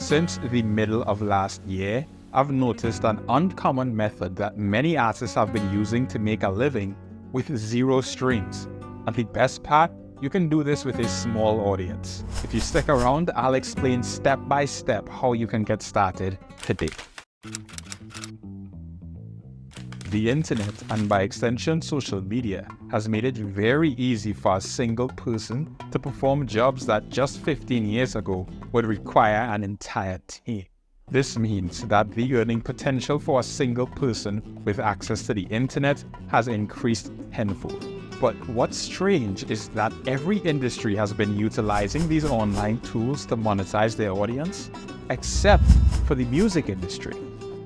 Since the middle of last year, I've noticed an uncommon method that many artists have been using to make a living with zero streams. And the best part, you can do this with a small audience. If you stick around, I'll explain step by step how you can get started today. The internet, and by extension social media, has made it very easy for a single person to perform jobs that just 15 years ago would require an entire team. This means that the earning potential for a single person with access to the internet has increased tenfold. But what's strange is that every industry has been utilizing these online tools to monetize their audience, except for the music industry.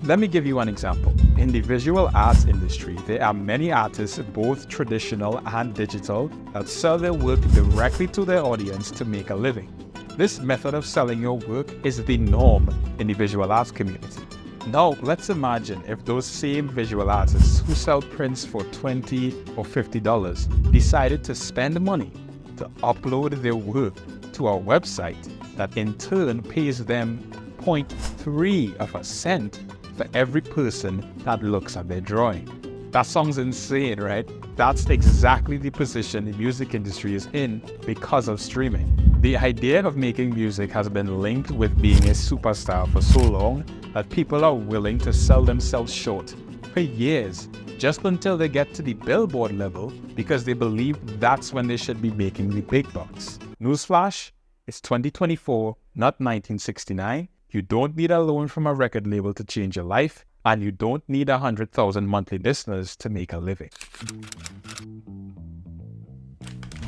Let me give you an example. In the visual arts industry, there are many artists, both traditional and digital, that sell their work directly to their audience to make a living. This method of selling your work is the norm in the visual arts community. Now, let's imagine if those same visual artists who sell prints for $20 or $50 decided to spend money to upload their work to a website that in turn pays them 0.3% for every person that looks at their drawing. That sounds insane, right? That's exactly the position the music industry is in because of streaming. The idea of making music has been linked with being a superstar for so long that people are willing to sell themselves short for years, just until they get to the Billboard level, because they believe that's when they should be making the big bucks. Newsflash, it's 2024, not 1969. You don't need a loan from a record label to change your life, and you don't need 100,000 monthly listeners to make a living.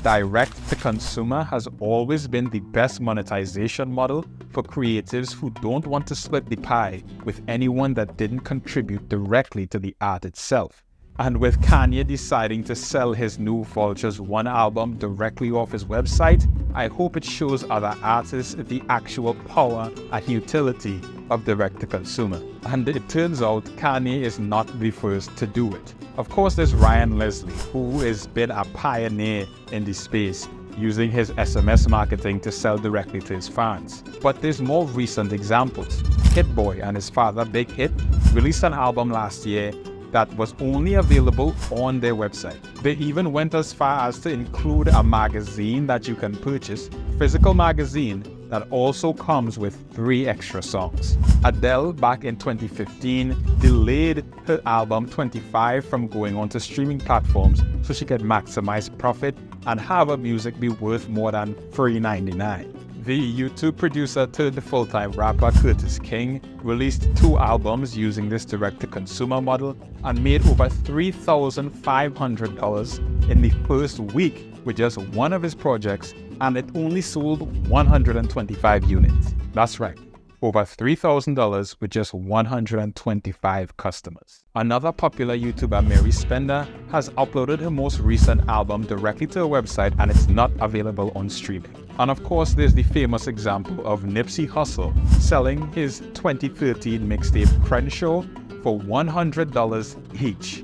Direct to consumer has always been the best monetization model for creatives who don't want to split the pie with anyone that didn't contribute directly to the art itself. And with Kanye deciding to sell his new Vultures One album directly off his website, I hope it shows other artists the actual power and utility of direct-to-consumer. And it turns out Kanye is not the first to do it. Of course, there's Ryan Leslie, who has been a pioneer in the space, using his SMS marketing to sell directly to his fans. But there's more recent examples. Hit Boy and his father, Big Hit, released an album last year that was only available on their website. They even went as far as to include a magazine that you can purchase, a physical magazine that also comes with 3 extra songs. Adele, back in 2015, delayed her album 25 from going onto streaming platforms so she could maximize profit and have her music be worth more than $3.99. The YouTube producer turned full-time rapper Curtis King released 2 albums using this direct-to-consumer model and made over $3,500 in the first week with just one of his projects, and it only sold 125 units. That's right, over $3,000 with just 125 customers. Another popular YouTuber, Mary Spender, has uploaded her most recent album directly to her website, and it's not available on streaming. And of course, there's the famous example of Nipsey Hussle selling his 2013 mixtape Crenshaw for $100 each,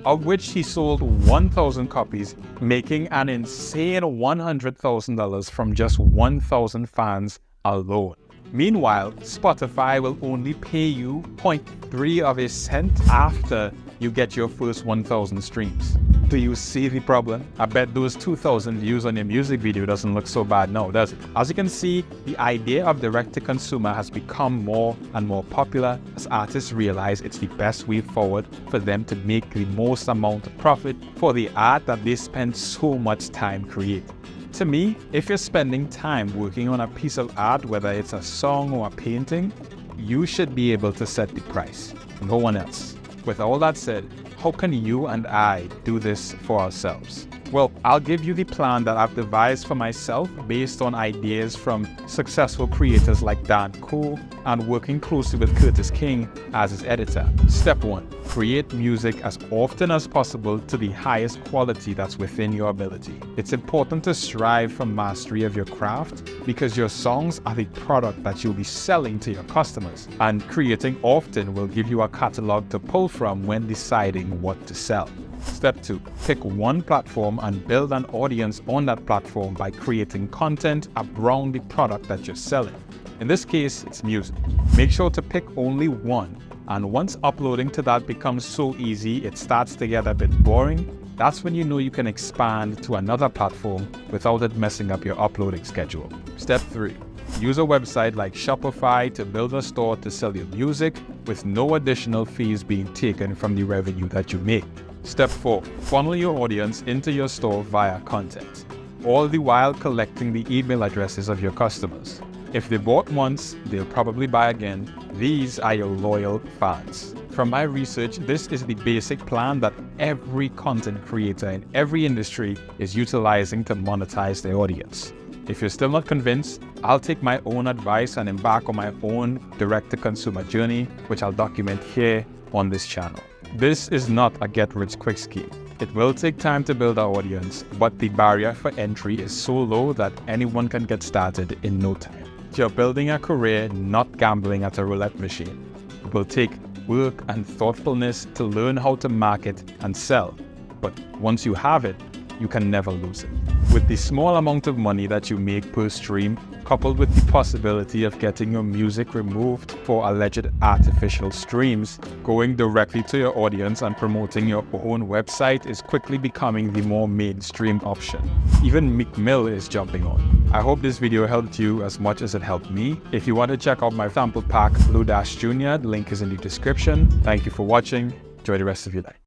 of which he sold 1,000 copies, making an insane $100,000 from just 1,000 fans alone. Meanwhile, Spotify will only pay you 0.3 of a cent after you get your first 1,000 streams. Do you see the problem? I bet those 2,000 views on your music video doesn't look so bad now, does it? As you can see, the idea of direct-to-consumer has become more and more popular as artists realize it's the best way forward for them to make the most amount of profit for the art that they spend so much time creating. To me, if you're spending time working on a piece of art, whether it's a song or a painting, you should be able to set the price, no one else. With all that said, how can you and I do this for ourselves? Well, I'll give you the plan that I've devised for myself based on ideas from successful creators like Dan Cole and working closely with Curtis King as his editor. Step 1. Create music as often as possible to the highest quality that's within your ability. It's important to strive for mastery of your craft because your songs are the product that you'll be selling to your customers, and creating often will give you a catalog to pull from when deciding what to sell. Step 2. Pick one platform and build an audience on that platform by creating content around the product that you're selling. In this case, it's music. Make sure to pick only one, and once uploading to that becomes so easy it starts to get a bit boring, that's when you know you can expand to another platform without it messing up your uploading schedule. Step 3. Use a website like Shopify to build a store to sell your music with no additional fees being taken from the revenue that you make. Step 4. Funnel your audience into your store via content, all the while collecting the email addresses of your customers. If they bought once, they'll probably buy again. These are your loyal fans. From my research, this is the basic plan that every content creator in every industry is utilizing to monetize their audience. If you're still not convinced, I'll take my own advice and embark on my own direct-to-consumer journey, which I'll document here on this channel. This is not a get-rich-quick scheme. It will take time to build our audience, but the barrier for entry is so low that anyone can get started in no time. You're building a career, not gambling at a roulette machine. It will take work and thoughtfulness to learn how to market and sell, but once you have it, you can never lose it. With the small amount of money that you make per stream, coupled with the possibility of getting your music removed for alleged artificial streams, going directly to your audience and promoting your own website is quickly becoming the more mainstream option. Even Meek Mill is jumping on. I hope this video helped you as much as it helped me. If you want to check out my sample pack, Blue Dash Jr., the link is in the description. Thank you for watching. Enjoy the rest of your day.